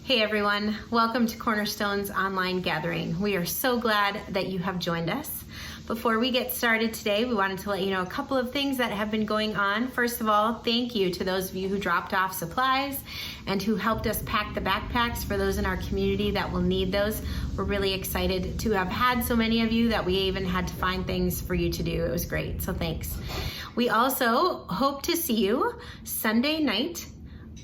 Hey everyone, welcome to Cornerstone's online gathering. We are so glad that you have joined us. Before we get started today, we wanted to let you know a couple of things that have been going on. First of all, thank you to those of you who dropped off supplies and who helped us pack the backpacks for those in our community that will need those. We're really excited to have had so many of you that we even had to find things for you to do. It was great, so thanks. We also hope to see you Sunday night,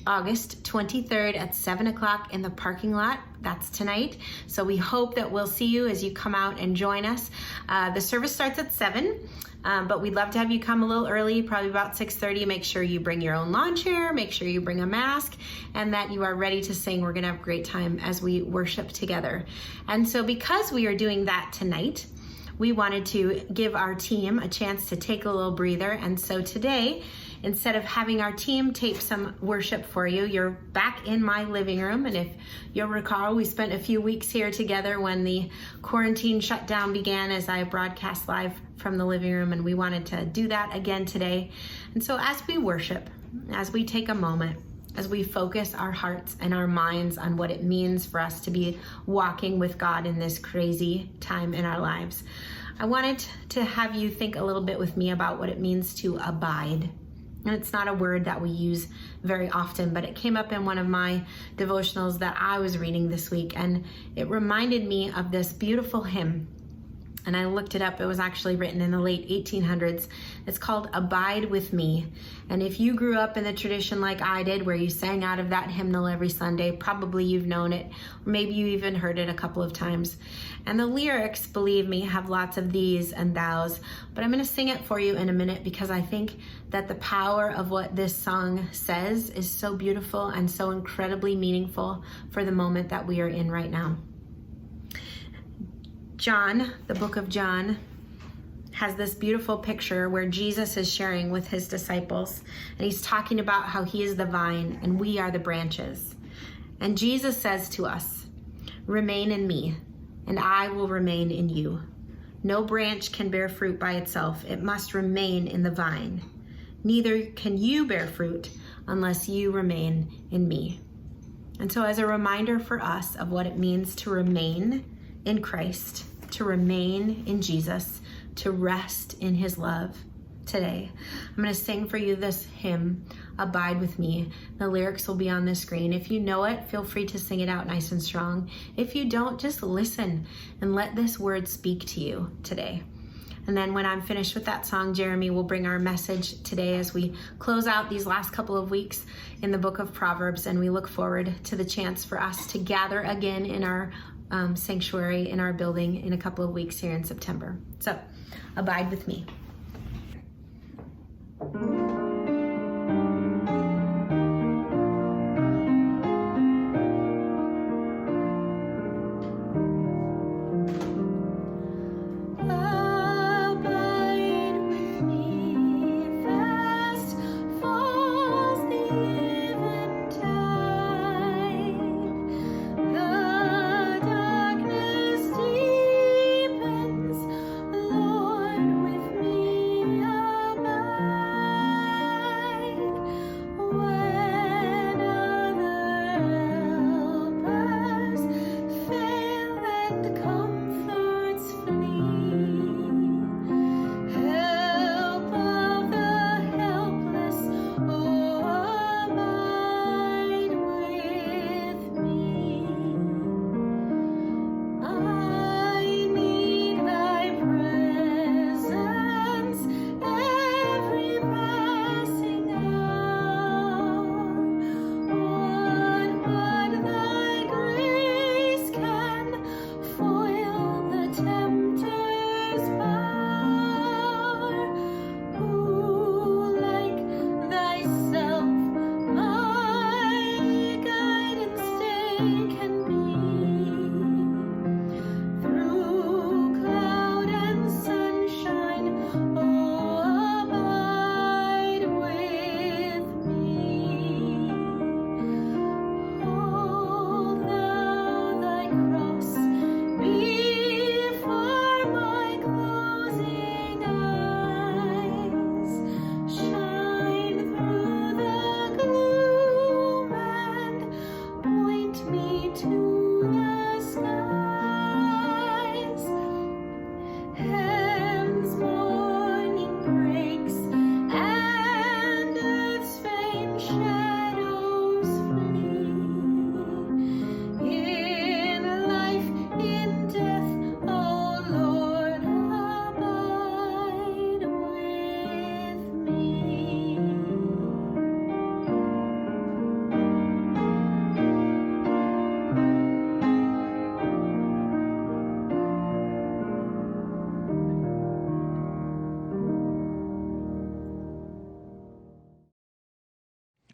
August 23rd at 7 o'clock in the parking lot. That's tonight. So we hope that we'll see you as you come out and join us. The service starts at 7, but we'd love to have you come a little early, probably about 6:30. Make sure you bring your own lawn chair, make sure you bring a mask, and that you are ready to sing. We're going to have a great time as we worship together. And so because we are doing that tonight, we wanted to give our team a chance to take a little breather. And so today, instead of having our team tape some worship for you, you're back in my living room. And if you'll recall, we spent a few weeks here together when the quarantine shutdown began as I broadcast live from the living room, and we wanted to do that again today. And so as we worship, as we take a moment, as we focus our hearts and our minds on what it means for us to be walking with God in this crazy time in our lives, I wanted to have you think a little bit with me about what it means to abide. And it's not a word that we use very often, but it came up in one of my devotionals that I was reading this week, and it reminded me of this beautiful hymn. And I looked it up. It was actually written in the late 1800s. It's called Abide With Me. And if you grew up in the tradition like I did, where you sang out of that hymnal every Sunday, probably you've known it, or maybe you even heard it a couple of times. And the lyrics, believe me, have lots of these and thous, but I'm going to sing it for you in a minute because I think that the power of what this song says is so beautiful and so incredibly meaningful for the moment that we are in right now. John, the book of John, has this beautiful picture where Jesus is sharing with his disciples, and he's talking about how he is the vine and we are the branches. And Jesus says to us, "Remain in me, and I will remain in you. No branch can bear fruit by itself. It must remain in the vine. Neither can you bear fruit unless you remain in me." And so as a reminder for us of what it means to remain in Christ, to remain in Jesus, to rest in his love today, I'm going to sing for you this hymn, Abide With Me. The lyrics will be on the screen. If you know it, feel free to sing it out nice and strong. If you don't, just listen and let this word speak to you today. And then when I'm finished with that song, Jeremy will bring our message today as we close out these last couple of weeks in the book of Proverbs, and we look forward to the chance for us to gather again in our sanctuary in our building in a couple of weeks here in September. So, abide with me.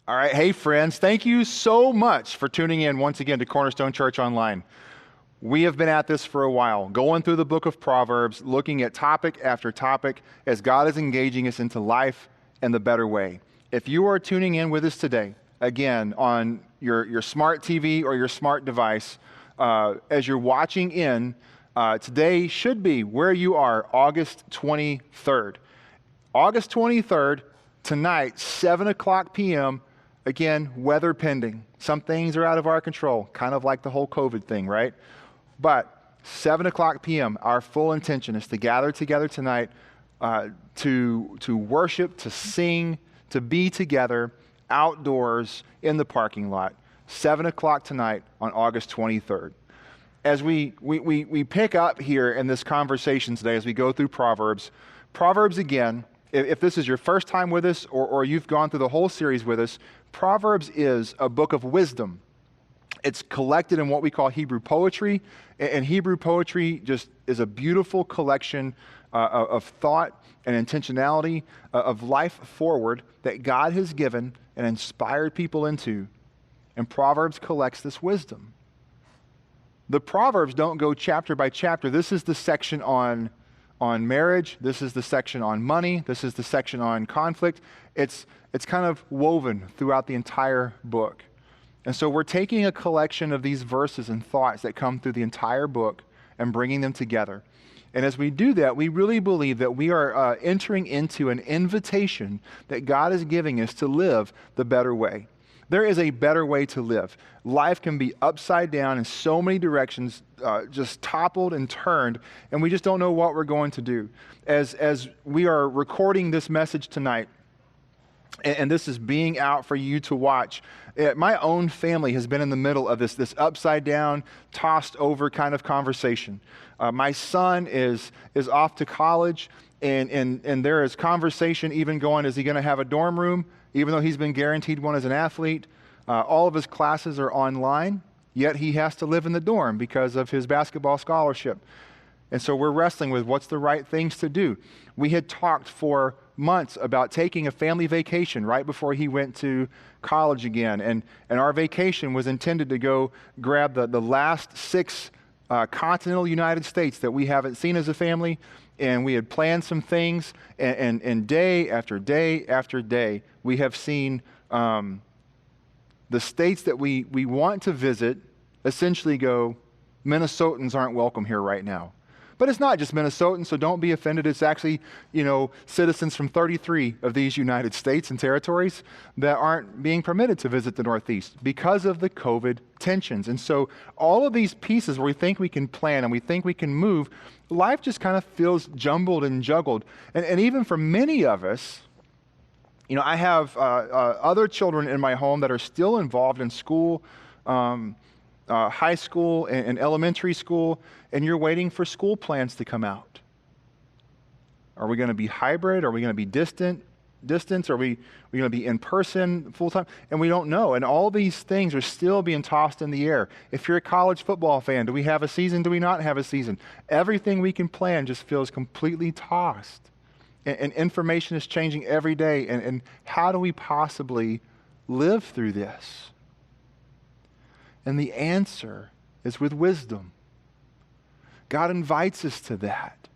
All right. Hey, friends. Thank you so much for tuning in once again to Cornerstone Church Online. We have been at this for a while, going through the book of Proverbs, looking at topic after topic as God is engaging us into life and the better way. If you are tuning in with us today, again, on your smart TV or your smart device, as you're watching in, today should be where you are, August 23rd. August 23rd, tonight, 7 o'clock p.m., again, weather pending. Some things are out of our control, kind of like the whole COVID thing, right? But 7 o'clock p.m., our full intention is to gather together tonight to worship, to sing, to be together outdoors in the parking lot. 7 o'clock tonight on August 23rd. As we pick up here in this conversation today, as we go through Proverbs again, if this is your first time with us or you've gone through the whole series with us, Proverbs is a book of wisdom. It's collected in what we call Hebrew poetry, and Hebrew poetry just is a beautiful collection of thought and intentionality of life forward that God has given and inspired people into, and Proverbs collects this wisdom. The Proverbs don't go chapter by chapter. This is the section on marriage. This is the section on money. This is the section on conflict. It's kind of woven throughout the entire book. And so we're taking a collection of these verses and thoughts that come through the entire book and bringing them together. And as we do that, we really believe that we are entering into an invitation that God is giving us to live the better way. There is a better way to live. Life can be upside down in so many directions, just toppled and turned, and we just don't know what we're going to do. As we are recording this message tonight, and this is being out for you to watch, my own family has been in the middle of this upside down, tossed over kind of conversation. My son is off to college, and there is conversation even going, is he going to have a dorm room? Even though he's been guaranteed one as an athlete, all of his classes are online, yet he has to live in the dorm because of his basketball scholarship. And so we're wrestling with what's the right things to do. We had talked for months about taking a family vacation right before he went to college again. And our vacation was intended to go grab the last 6 continental United States that we haven't seen as a family. And we had planned some things, and day after day after day, we have seen the states that we want to visit essentially go, Minnesotans aren't welcome here right now. But it's not just Minnesotans, so don't be offended. It's actually, citizens from 33 of these United States and territories that aren't being permitted to visit the Northeast because of the COVID tensions. And so all of these pieces where we think we can plan and we think we can move, life just kind of feels jumbled and juggled. And even for many of us, I have other children in my home that are still involved in school, high school and elementary school, and you're waiting for school plans to come out. Are we going to be hybrid? Are we going to be distance? Are we going to be in person full time? And we don't know. And all these things are still being tossed in the air. If you're a college football fan, do we have a season? Do we not have a season? Everything we can plan just feels completely tossed. And information is changing every day. And how do we possibly live through this? And the answer is with wisdom. God invites us to that.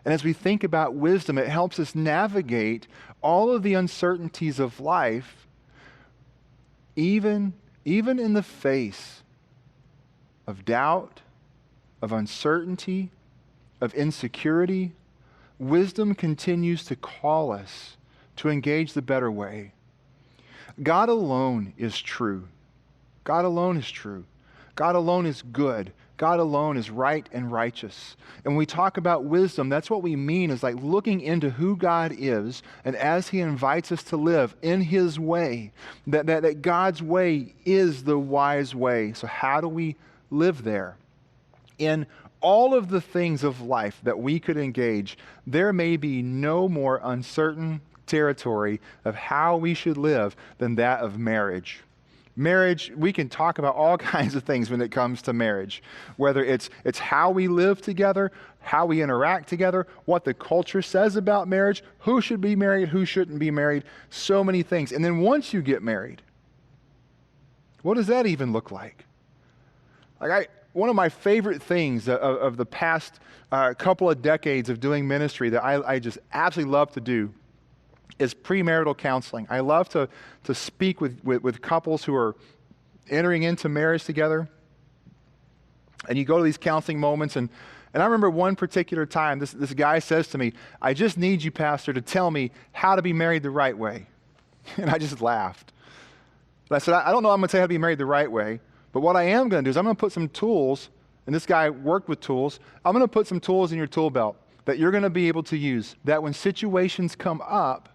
And as we think about wisdom, it helps us navigate all of the uncertainties of life, even in the face of doubt, of uncertainty, of insecurity. Wisdom continues to call us to engage the better way. God alone is true. God alone is true. God alone is good. God alone is right and righteous. And when we talk about wisdom, that's what we mean is like looking into who God is, and as he invites us to live in his way, that God's way is the wise way. So how do we live there? In all of the things of life that we could engage, there may be no more uncertain territory of how we should live than that of marriage. Marriage, we can talk about all kinds of things when it comes to marriage, whether it's how we live together, how we interact together, what the culture says about marriage, who should be married, who shouldn't be married, so many things. And then once you get married, What does that even look like? One of my favorite things of the past couple of decades of doing ministry that I just absolutely love to do is premarital counseling. I love to speak with couples who are entering into marriage together. And you go to these counseling moments, and I remember one particular time, this guy says to me, "I just need you, Pastor, to tell me how to be married the right way." And I just laughed. But I said, I don't know I'm going to tell you how to be married the right way, but what I am going to do is I'm going to put some tools, and this guy worked with tools. I'm going to put some tools in your tool belt that you're going to be able to use, that when situations come up,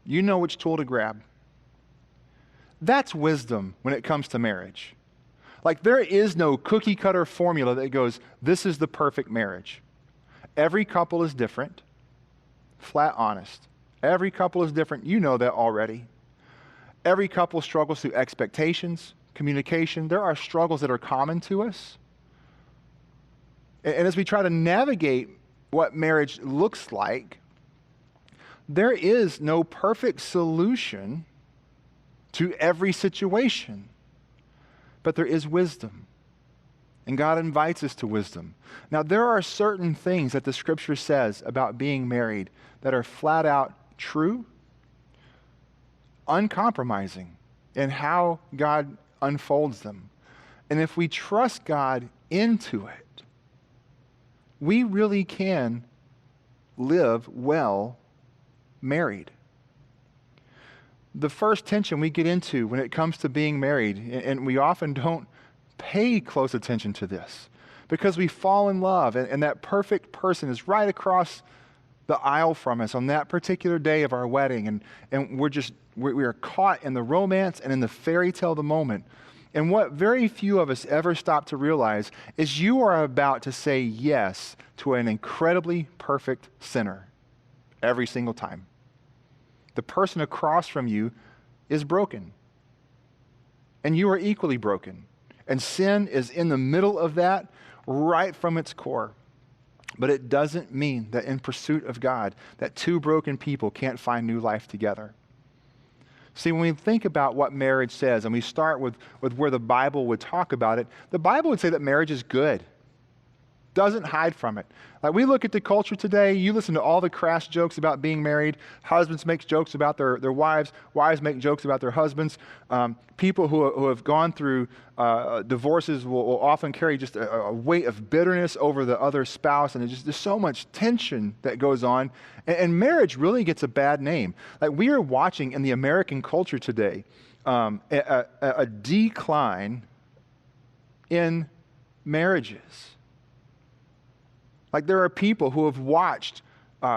you know which tool to grab. That's wisdom when it comes to marriage. Like, there is no cookie cutter formula that goes, this is the perfect marriage. Every couple is different, flat honest. Every couple is different. You know that already. Every couple struggles through expectations, communication. There are struggles that are common to us. And as we try to navigate what marriage looks like, there is no perfect solution to every situation, but there is wisdom. And God invites us to wisdom. Now, there are certain things that the Scripture says about being married that are flat out true, uncompromising in how God unfolds them. And if we trust God into it, we really can live well married. The first tension we get into when it comes to being married, and we often don't pay close attention to this because we fall in love, and that perfect person is right across the aisle from us on that particular day of our wedding, and we are caught in the romance and in the fairy tale of the moment. And what very few of us ever stop to realize is you are about to say yes to an incredibly perfect sinner every single time. The person across from you is broken, and you are equally broken. And sin is in the middle of that right from its core. But it doesn't mean that in pursuit of God, that two broken people can't find new life together. See, when we think about what marriage says, and we start with where the Bible would talk about it, the Bible would say that marriage is good. Doesn't hide from it. Like, we look at the culture today, you listen to all the crass jokes about being married. Husbands make jokes about their wives. Wives make jokes about their husbands. People who have gone through divorces will often carry just a weight of bitterness over the other spouse, and there's so much tension that goes on. And marriage really gets a bad name. Like, we are watching in the American culture today a decline in marriages. Like, there are people who have watched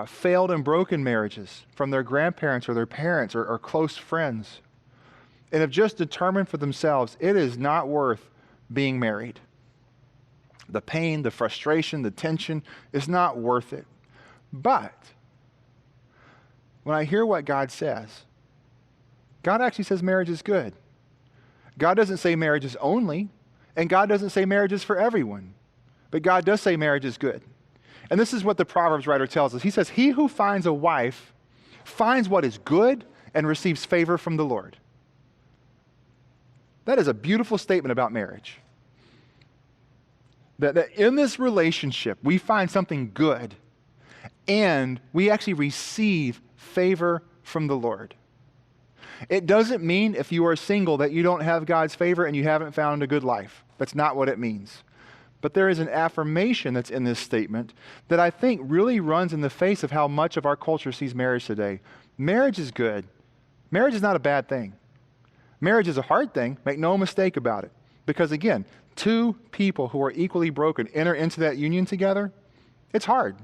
failed and broken marriages from their grandparents or their parents or close friends, and have just determined for themselves it is not worth being married. The pain, the frustration, the tension is not worth it. But when I hear what God says, God actually says marriage is good. God doesn't say marriage is only, and God doesn't say marriage is for everyone. But God does say marriage is good. And this is what the Proverbs writer tells us. He says, "He who finds a wife finds what is good and receives favor from the Lord." That is a beautiful statement about marriage. That in this relationship, we find something good, and we actually receive favor from the Lord. It doesn't mean if you are single that you don't have God's favor and you haven't found a good life. That's not what it means. But there is an affirmation that's in this statement that I think really runs in the face of how much of our culture sees marriage today. Marriage is good. Marriage is not a bad thing. Marriage is a hard thing, make no mistake about it. Because again, two people who are equally broken enter into that union together, it's hard.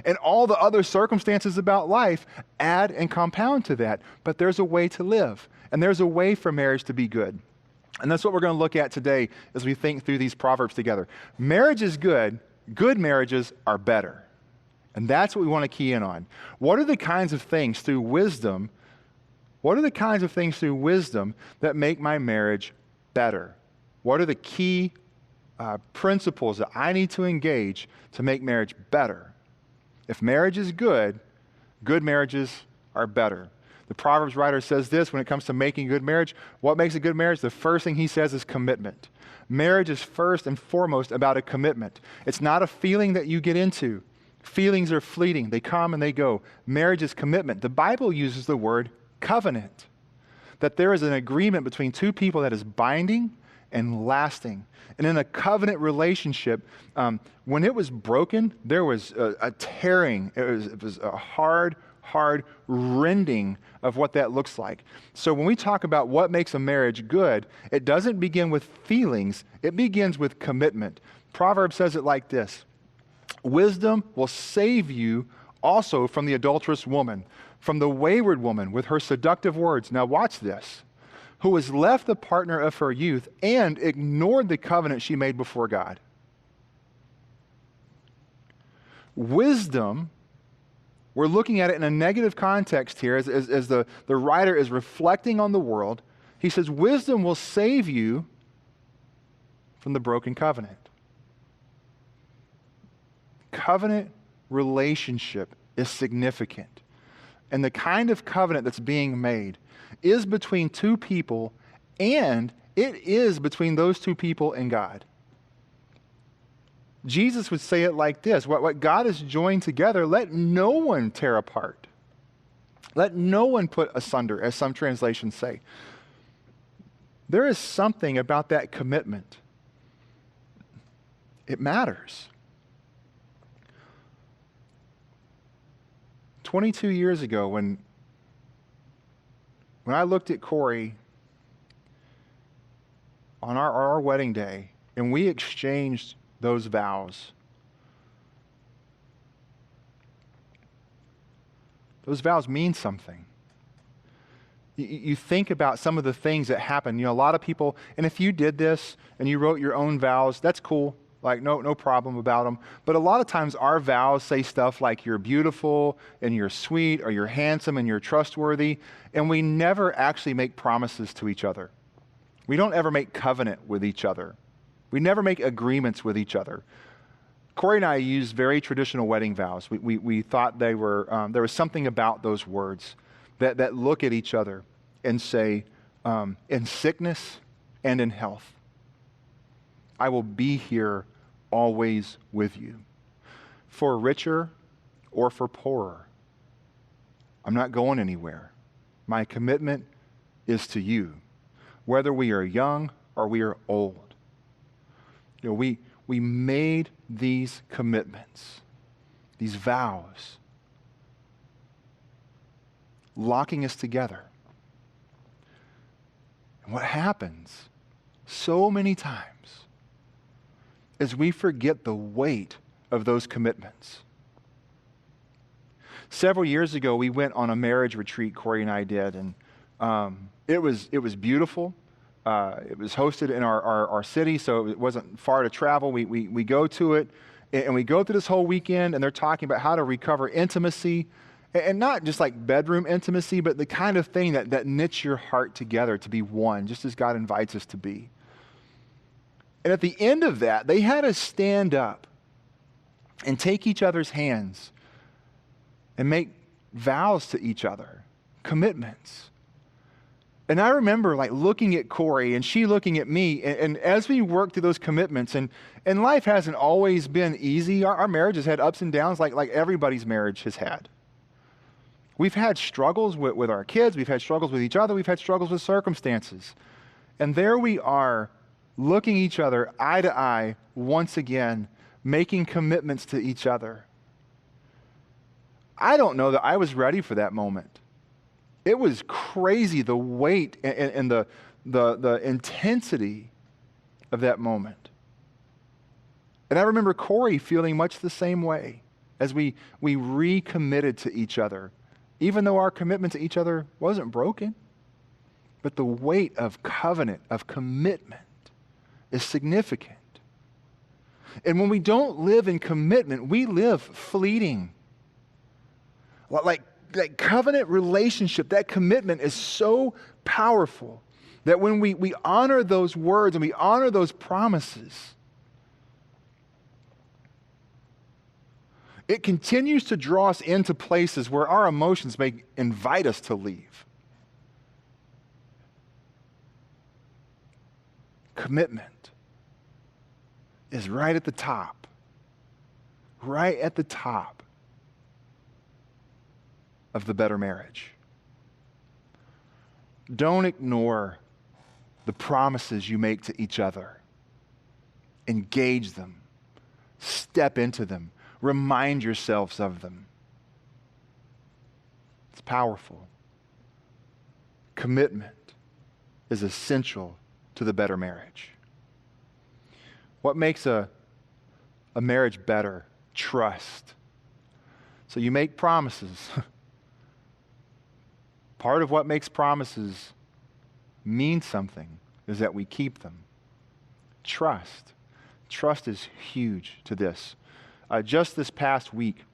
And all the other circumstances about life add and compound to that. But there's a way to live, and there's a way for marriage to be good. And that's what we're going to look at today as we think through these Proverbs together. Marriage is good. Good marriages are better. And that's what we want to key in on. What are the kinds of things through wisdom, that make my marriage better? What are the key principles that I need to engage to make marriage better? If marriage is good, good marriages are better. The Proverbs writer says this when it comes to making a good marriage. What makes a good marriage? The first thing he says is commitment. Marriage is first and foremost about a commitment. It's not a feeling that you get into. Feelings are fleeting. They come and they go. Marriage is commitment. The Bible uses the word covenant, that there is an agreement between two people that is binding and lasting. And in a covenant relationship, when it was broken, there was a tearing. It was a hard rending of what that looks like. So when we talk about what makes a marriage good, it doesn't begin with feelings. It begins with commitment. Proverbs says it like this: wisdom will save you also from the adulterous woman, from the wayward woman with her seductive words. Now watch this. Who has left the partner of her youth and ignored the covenant she made before God. Wisdom, we're looking at it in a negative context here as the writer is reflecting on the world. He says, wisdom will save you from the broken covenant. Covenant relationship is significant. And the kind of covenant that's being made is between two people, and it is between those two people and God. Jesus would say it like this: what God has joined together, let no one tear apart. Let no one put asunder, as some translations say. There is something about that commitment. It matters. 22 years ago, when I looked at Corey on our wedding day and we exchanged those vows, those vows mean something. You think about some of the things that happen. A lot of people, and if you did this and you wrote your own vows, that's cool. Like, no problem about them. But a lot of times our vows say stuff like you're beautiful and you're sweet or you're handsome and you're trustworthy, and we never actually make promises to each other. We don't ever make covenant with each other. We never make agreements with each other. Corey and I used very traditional wedding vows. We thought they were, there was something about those words that look at each other and say, in sickness and in health, I will be here always with you. For richer or for poorer, I'm not going anywhere. My commitment is to you, whether we are young or we are old. We made these commitments, these vows, locking us together. And what happens so many times is we forget the weight of those commitments. Several years ago, we went on a marriage retreat, Corey and I did, and it was beautiful. It was hosted in our city, so it wasn't far to travel. We go to it, and we go through this whole weekend, and they're talking about how to recover intimacy, and not just like bedroom intimacy, but the kind of thing that knits your heart together to be one, just as God invites us to be. And at the end of that, they had us stand up and take each other's hands and make vows to each other, commitments. And I remember looking at Corey and she looking at me, and as we worked through those commitments, and life hasn't always been easy. Our marriage has had ups and downs like everybody's marriage has had. We've had struggles with our kids. We've had struggles with each other. We've had struggles with circumstances. And there we are, looking each other eye to eye once again, making commitments to each other. I don't know that I was ready for that moment. It was crazy, the weight and the intensity of that moment. And I remember Corey feeling much the same way as we recommitted to each other, even though our commitment to each other wasn't broken. But the weight of covenant, of commitment, is significant. And when we don't live in commitment, we live fleeting. Like covenant relationship, that commitment is so powerful that when we honor those words and we honor those promises, It continues to draw us into places where our emotions may invite us to leave. Commitment is right at the top of the better marriage. Don't ignore the promises you make to each other. Engage them. Step into them. Remind yourselves of them. It's powerful. Commitment is essential to the better marriage. What makes a marriage better? Trust. So you make promises. Part of what makes promises mean something is that we keep them. Trust. Trust is huge to this. Just this past week,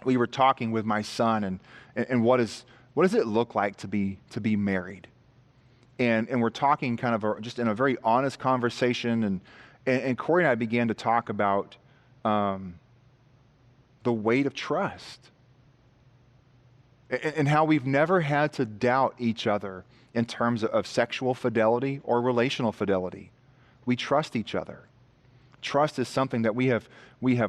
we were talking with my son and what does it look like to be married? And we're talking kind of just in a very honest conversation, and Corey and I began to talk about the weight of trust and how we've never had to doubt each other in terms of sexual fidelity or relational fidelity. We trust each other. Trust is something that we have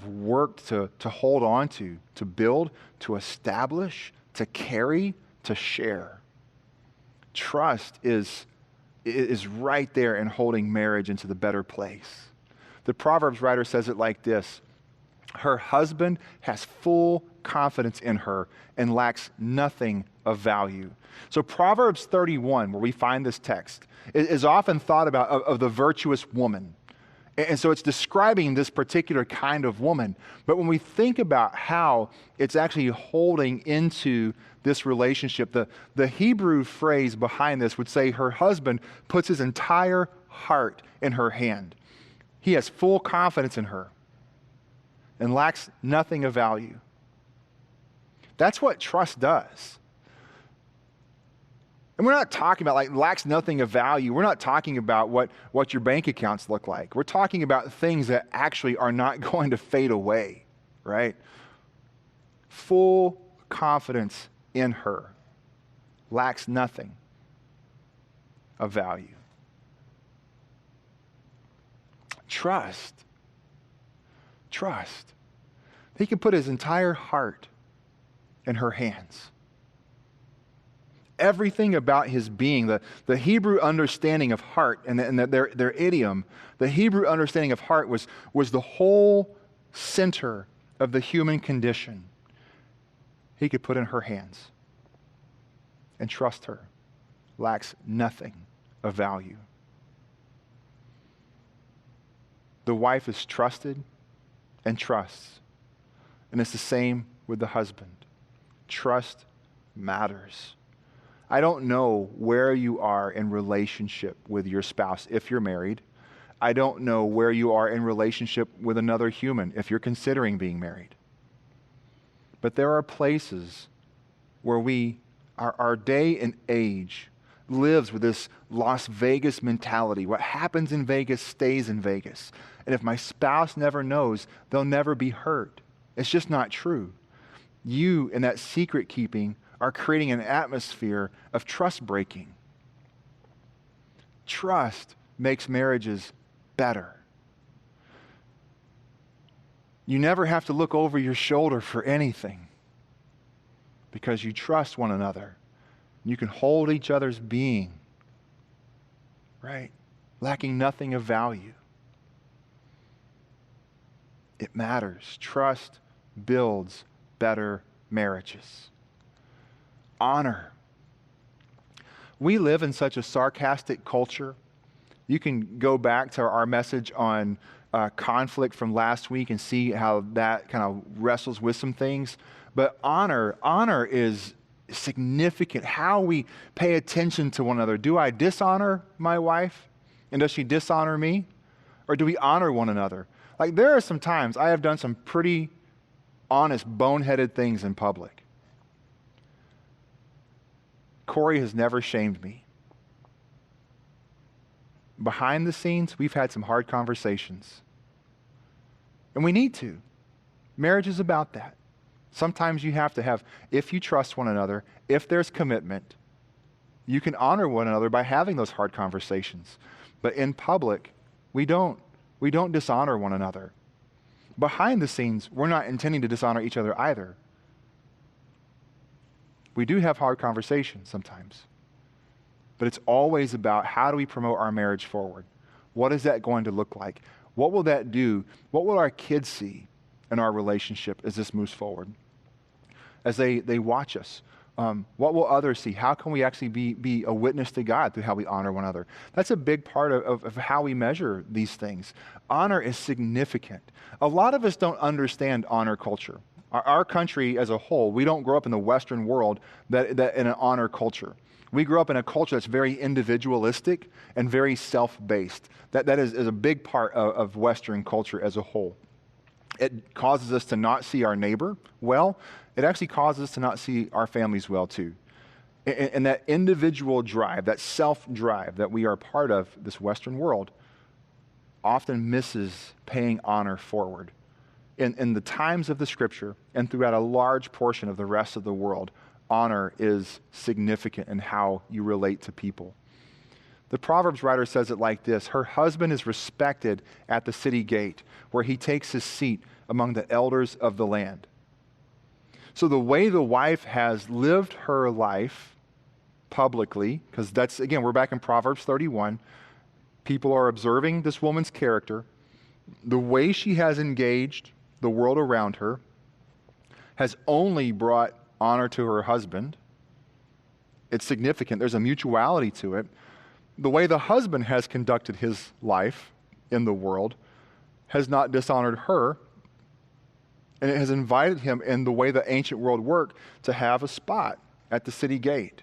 worked to hold on to build, to establish, to carry, to share. Trust is right there in holding marriage into the better place. The Proverbs writer says it like this: her husband has full confidence in her and lacks nothing of value. So Proverbs 31, where we find this text, is often thought about of the virtuous woman. And so it's describing this particular kind of woman. But when we think about how it's actually holding into this relationship, the Hebrew phrase behind this would say her husband puts his entire heart in her hand. He has full confidence in her and lacks nothing of value. That's what trust does. And we're not talking about like lacks nothing of value. We're not talking about what your bank accounts look like. We're talking about things that actually are not going to fade away, right? Full confidence in her, lacks nothing of value. Trust. He can put his entire heart in her hands. Everything about his being, the Hebrew understanding of heart and their idiom, the Hebrew understanding of heart was the whole center of the human condition. He could put in her hands and trust her. Lacks nothing of value. The wife is trusted and trusts. And it's the same with the husband. Trust matters. I don't know where you are in relationship with your spouse if you're married. I don't know where you are in relationship with another human if you're considering being married. But there are places where our day and age lives with this Las Vegas mentality. What happens in Vegas stays in Vegas. And if my spouse never knows, they'll never be hurt. It's just not true. You, in that secret keeping, are creating an atmosphere of trust breaking. Trust makes marriages better. You never have to look over your shoulder for anything because you trust one another. You can hold each other's being, right? Lacking nothing of value. It matters. Trust builds better marriages. Honor. We live in such a sarcastic culture. You can go back to our message on conflict from last week and see how that kind of wrestles with some things. But honor is significant. How we pay attention to one another. Do I dishonor my wife? And does she dishonor me? Or do we honor one another? Like there are some times I have done some pretty honest, boneheaded things in public. Corey has never shamed me. Behind the scenes, we've had some hard conversations. And we need to. Marriage is about that. Sometimes you have to have, if you trust one another, if there's commitment, you can honor one another by having those hard conversations. But in public, we don't dishonor one another. Behind the scenes, we're not intending to dishonor each other either. We do have hard conversations sometimes. But it's always about how do we promote our marriage forward? What is that going to look like? What will that do? What will our kids see in our relationship as this moves forward? As they watch us, what will others see? How can we actually be a witness to God through how we honor one another? That's a big part of how we measure these things. Honor is significant. A lot of us don't understand honor culture. Our country as a whole, we don't grow up in the Western world that in an honor culture. We grew up in a culture that's very individualistic and very self-based. That is a big part of Western culture as a whole. It causes us to not see our neighbor well. It actually causes us to not see our families well too. And that individual drive, that self-drive that we are part of this Western world often misses paying honor forward. In the times of the Scripture and throughout a large portion of the rest of the world, honor is significant in how you relate to people. The Proverbs writer says it like this: her husband is respected at the city gate, where he takes his seat among the elders of the land. So the way the wife has lived her life publicly, because that's, again, we're back in Proverbs 31, people are observing this woman's character. The way she has engaged the world around her has only brought honor to her husband. It's significant. There's a mutuality to it. The way the husband has conducted his life in the world has not dishonored her, and it has invited him, in the way the ancient world worked, to have a spot at the city gate.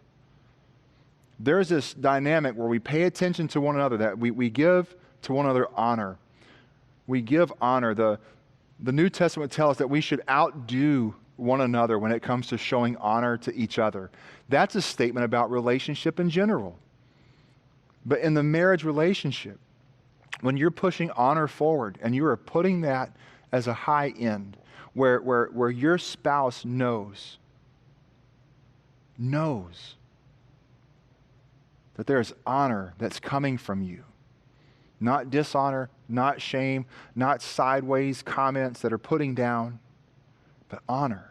There's this dynamic where we pay attention to one another, that we give to one another honor. We give honor. The New Testament tells us that we should outdo one another when it comes to showing honor to each other. That's a statement about relationship in general. But in the marriage relationship, when you're pushing honor forward and you are putting that as a high end, where your spouse knows that there's honor that's coming from you, not dishonor, not shame, not sideways comments that are putting down, but honor.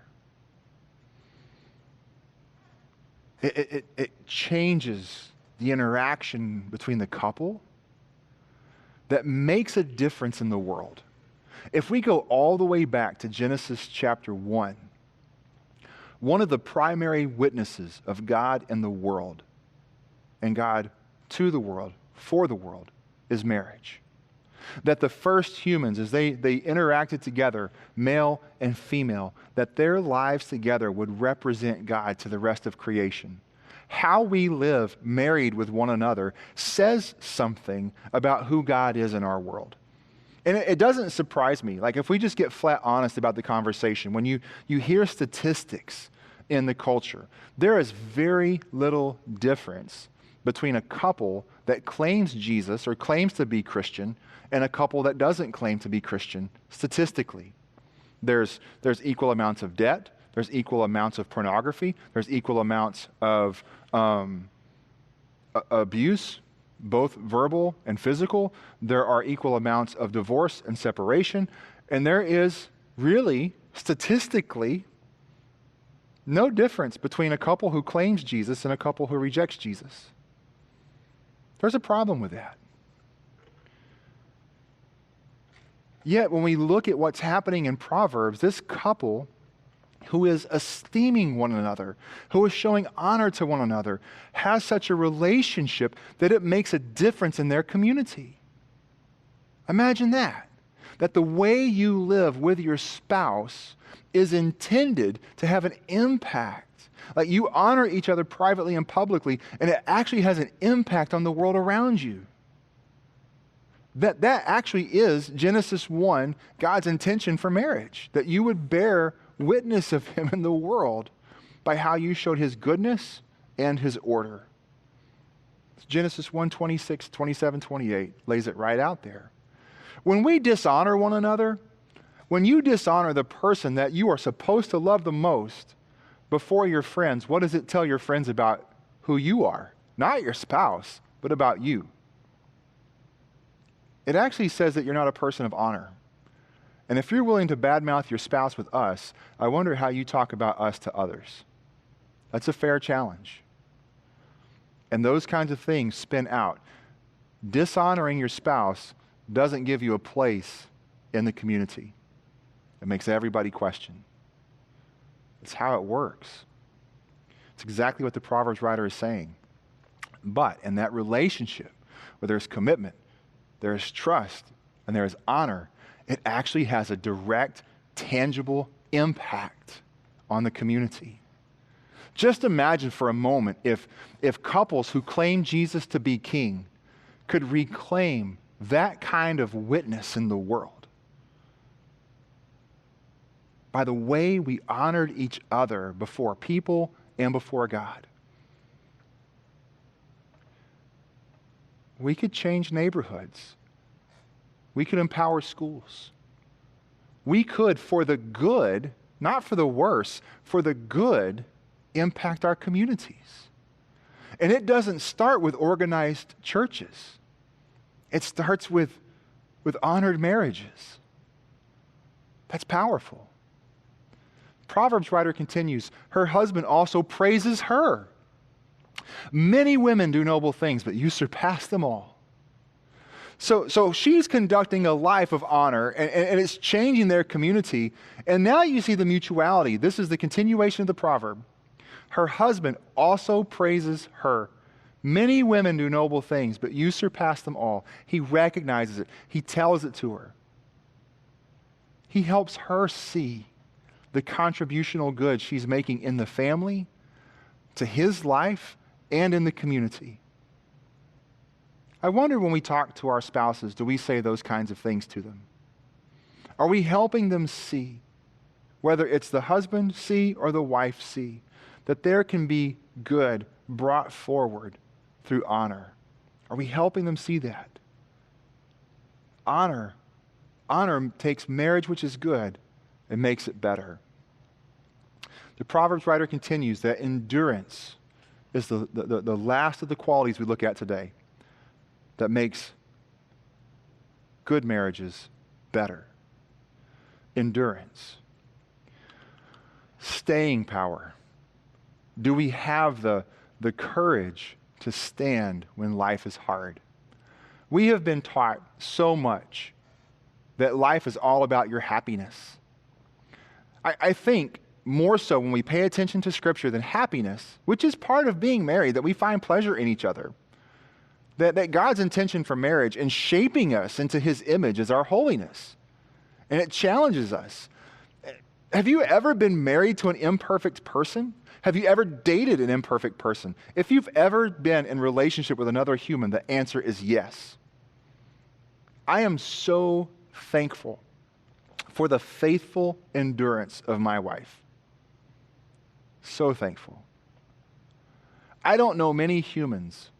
It changes the interaction between the couple that makes a difference in the world. If we go all the way back to Genesis chapter 1, one of the primary witnesses of God in the world, and God to the world, for the world, is marriage. That the first humans, as they interacted together, male and female, that their lives together would represent God to the rest of creation. How we live married with one another says something about who God is in our world. And it doesn't surprise me. Like, if we just get flat honest about the conversation, when you hear statistics in the culture, there is very little difference between a couple that claims Jesus or claims to be Christian and a couple that doesn't claim to be Christian statistically. There's equal amounts of debt. There's equal amounts of pornography. There's equal amounts of abuse, both verbal and physical. There are equal amounts of divorce and separation. And there is really, statistically, no difference between a couple who claims Jesus and a couple who rejects Jesus. There's a problem with that. Yet, when we look at what's happening in Proverbs, this couple who is esteeming one another, who is showing honor to one another, has such a relationship that it makes a difference in their community. Imagine that the way you live with your spouse is intended to have an impact. Like, you honor each other privately and publicly, and it actually has an impact on the world around you. That actually is Genesis 1, God's intention for marriage, that you would bear witness of him in the world by how you showed his goodness and his order. Genesis 1, 26, 27, 28 lays it right out there. When we dishonor one another, When you dishonor the person that you are supposed to love the most before your friends, what does it tell your friends about who you are? Not your spouse, but about you. It actually says that you're not a person of honor. And if you're willing to badmouth your spouse with us, I wonder how you talk about us to others. That's a fair challenge. And those kinds of things spin out. Dishonoring your spouse doesn't give you a place in the community. It makes everybody question. It's how it works. It's exactly what the Proverbs writer is saying. But in that relationship where there's commitment, there's trust, and there's honor, it actually has a direct, tangible impact on the community. Just imagine for a moment if couples who claim Jesus to be king could reclaim that kind of witness in the world. By the way we honored each other before people and before God. We could change neighborhoods. We could empower schools. We could, for the good, not for the worse, for the good, impact our communities. And it doesn't start with organized churches. It starts with honored marriages. That's powerful. Proverbs writer continues, her husband also praises her. Many women do noble things, but you surpass them all. So she's conducting a life of honor, and it's changing their community. And now you see the mutuality. This is the continuation of the proverb. Her husband also praises her. Many women do noble things, but you surpass them all. He recognizes it. He tells it to her. He helps her see the contributional good she's making in the family, to his life, and in the community. I wonder when we talk to our spouses, do we say those kinds of things to them? Are we helping them see, whether it's the husband see or the wife see, that there can be good brought forward through honor? Are we helping them see that? Honor takes marriage, which is good, and makes it better. The Proverbs writer continues that endurance is the last of the qualities we look at today that makes good marriages better. Endurance. Staying power. Do we have the courage to stand when life is hard? We have been taught so much that life is all about your happiness. I think more so when we pay attention to Scripture than happiness, which is part of being married, that we find pleasure in each other. That God's intention for marriage and shaping us into his image is our holiness. And it challenges us. Have you ever been married to an imperfect person? Have you ever dated an imperfect person? If you've ever been in relationship with another human, the answer is yes. I am so thankful for the faithful endurance of my wife. So thankful. I don't know many humans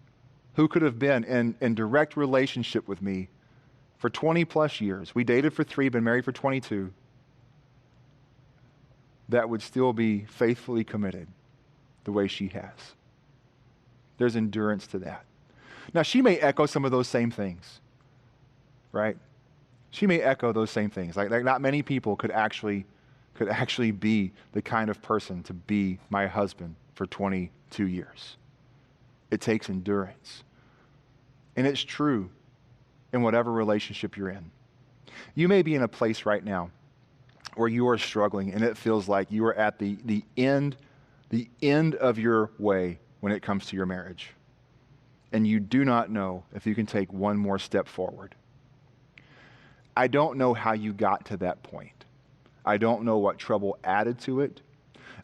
who could have been in direct relationship with me for 20 plus years. We dated for 3, been married for 22. That would still be faithfully committed the way she has. There's endurance to that. Now, she may echo some of those same things, right? She may echo those same things. Like not many people could actually be the kind of person to be my husband for 22 years. It takes endurance. And it's true in whatever relationship you're in. You may be in a place right now where you are struggling and it feels like you are at the end of your way when it comes to your marriage. And you do not know if you can take one more step forward. I don't know how you got to that point. I don't know what trouble added to it.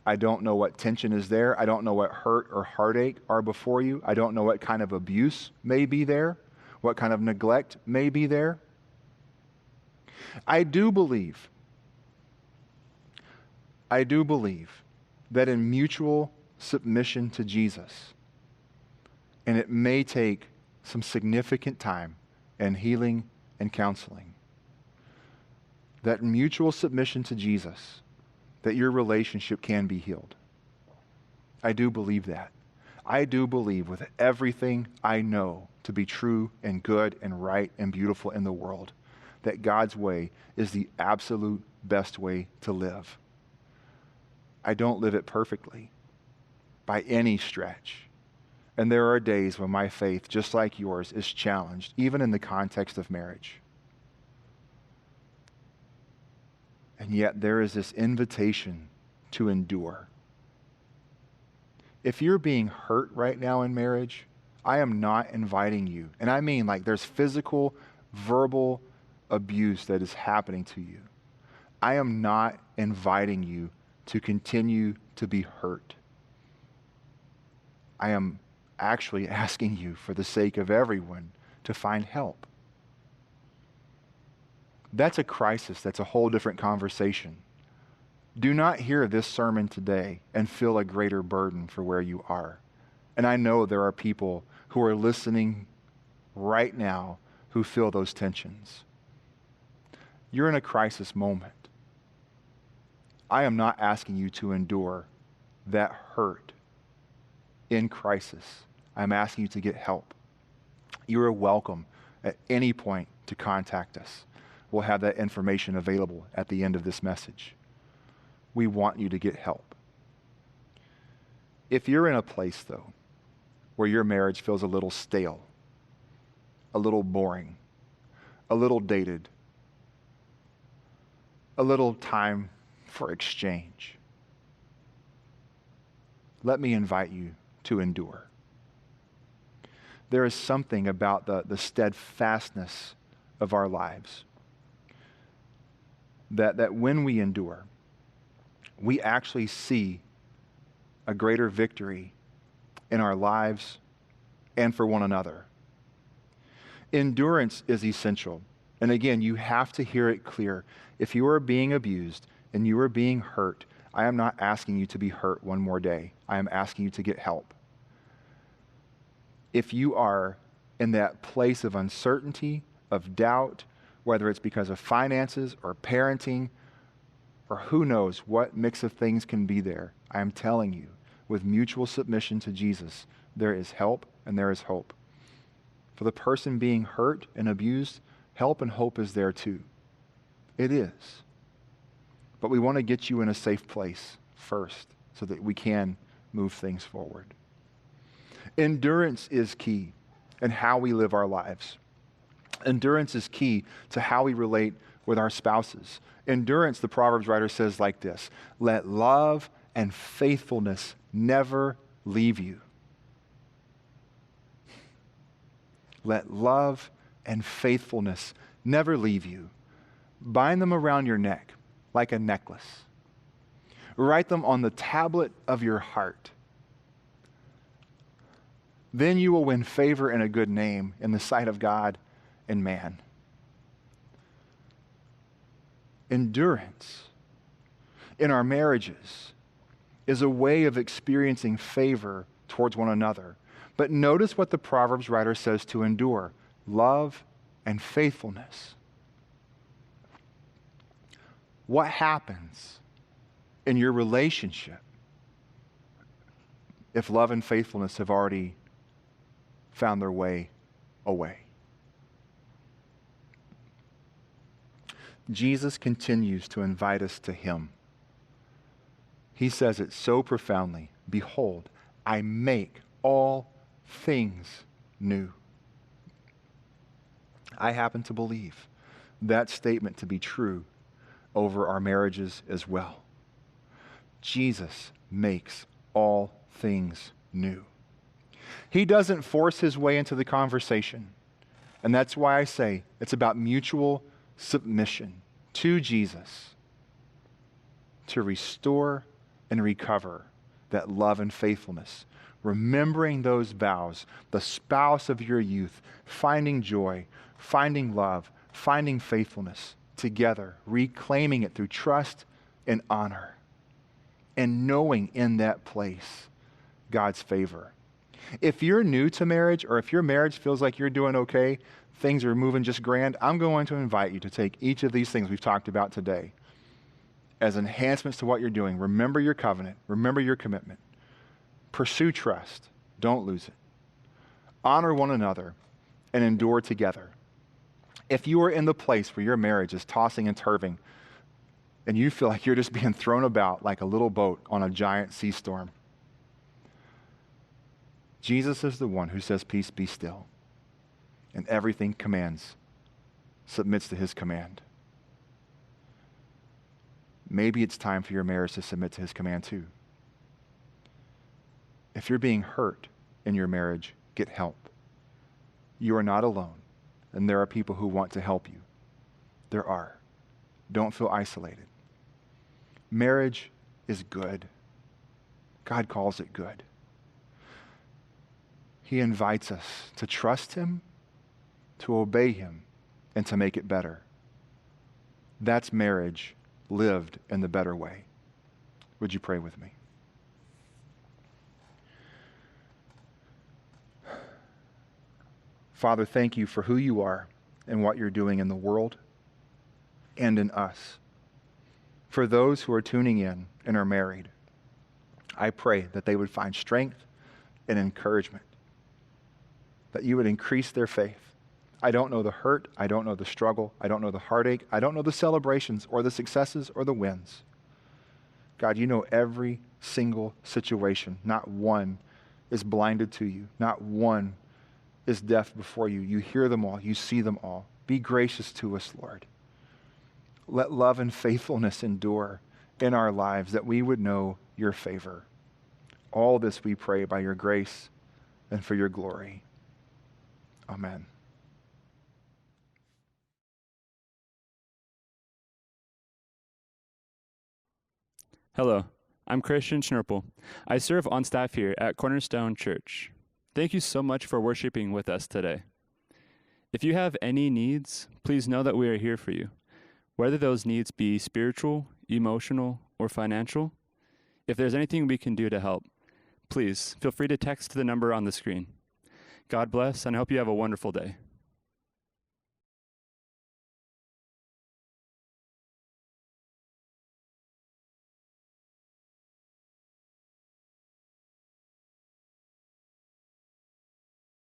I don't know what tension is there. I don't know what hurt or heartache are before you. I don't know what kind of abuse may be there, what kind of neglect may be there. I do believe that in mutual submission to Jesus, and it may take some significant time and healing and counseling, that mutual submission to Jesus, that your relationship can be healed. I do believe that. I do believe with everything I know to be true and good and right and beautiful in the world, that God's way is the absolute best way to live. I don't live it perfectly by any stretch. And there are days when my faith, just like yours, is challenged, even in the context of marriage. And yet there is this invitation to endure. If you're being hurt right now in marriage, I am not inviting you. And I mean, like, there's physical, verbal abuse that is happening to you. I am not inviting you to continue to be hurt. I am actually asking you, for the sake of everyone, to find help. That's a crisis. That's a whole different conversation. Do not hear this sermon today and feel a greater burden for where you are. And I know there are people who are listening right now who feel those tensions. You're in a crisis moment. I am not asking you to endure that hurt in crisis. I'm asking you to get help. You are welcome at any point to contact us. We'll have that information available at the end of this message. We want you to get help. If you're in a place, though, where your marriage feels a little stale, a little boring, a little dated, a little time for exchange, let me invite you to endure. There is something about the steadfastness of our lives that when we endure, we actually see a greater victory in our lives and for one another. Endurance is essential. And again, you have to hear it clear. If you are being abused and you are being hurt, I am not asking you to be hurt one more day. I am asking you to get help. If you are in that place of uncertainty, of doubt, whether it's because of finances or parenting, or who knows what mix of things can be there, I am telling you, with mutual submission to Jesus, there is help and there is hope. For the person being hurt and abused, help and hope is there too. It is. But we want to get you in a safe place first so that we can move things forward. Endurance is key in how we live our lives. Endurance is key to how we relate with our spouses. Endurance, the Proverbs writer says like this: let love and faithfulness never leave you. Let love and faithfulness never leave you. Bind them around your neck like a necklace. Write them on the tablet of your heart. Then you will win favor and a good name in the sight of God and man. Endurance in our marriages is a way of experiencing favor towards one another. But notice what the Proverbs writer says to endure: love and faithfulness. What happens in your relationship if love and faithfulness have already found their way away? Jesus continues to invite us to him. He says it so profoundly: behold, I make all things new. I happen to believe that statement to be true over our marriages as well. Jesus makes all things new. He doesn't force his way into the conversation. And that's why I say it's about mutual submission to Jesus to restore and recover that love and faithfulness. Remembering those vows, the spouse of your youth, finding joy, finding love, finding faithfulness together, reclaiming it through trust and honor, and knowing in that place God's favor. If you're new to marriage, or if your marriage feels like you're doing okay, things are moving just grand, I'm going to invite you to take each of these things we've talked about today as enhancements to what you're doing. Remember your covenant. Remember your commitment. Pursue trust. Don't lose it. Honor one another and endure together. If you are in the place where your marriage is tossing and turving and you feel like you're just being thrown about like a little boat on a giant sea storm, Jesus is the one who says, peace, be still. And everything submits to his command. Maybe it's time for your marriage to submit to his command too. If you're being hurt in your marriage, get help. You are not alone, and there are people who want to help you. There are. Don't feel isolated. Marriage is good. God calls it good. He invites us to trust him, to obey him, and to make it better. That's marriage lived in the better way. Would you pray with me? Father, thank you for who you are and what you're doing in the world and in us. For those who are tuning in and are married, I pray that they would find strength and encouragement, that you would increase their faith. I don't know the hurt, I don't know the struggle, I don't know the heartache, I don't know the celebrations or the successes or the wins. God, you know every single situation. Not one is blinded to you. Not one is deaf before you. You hear them all. You see them all. Be gracious to us, Lord. Let love and faithfulness endure in our lives, that we would know your favor. All this we pray by your grace and for your glory. Amen. Hello, I'm Christian Schnurple. I serve on staff here at Cornerstone Church. Thank you so much for worshiping with us today. If you have any needs, please know that we are here for you. Whether those needs be spiritual, emotional, or financial, if there's anything we can do to help, please feel free to text to the number on the screen. God bless, and I hope you have a wonderful day.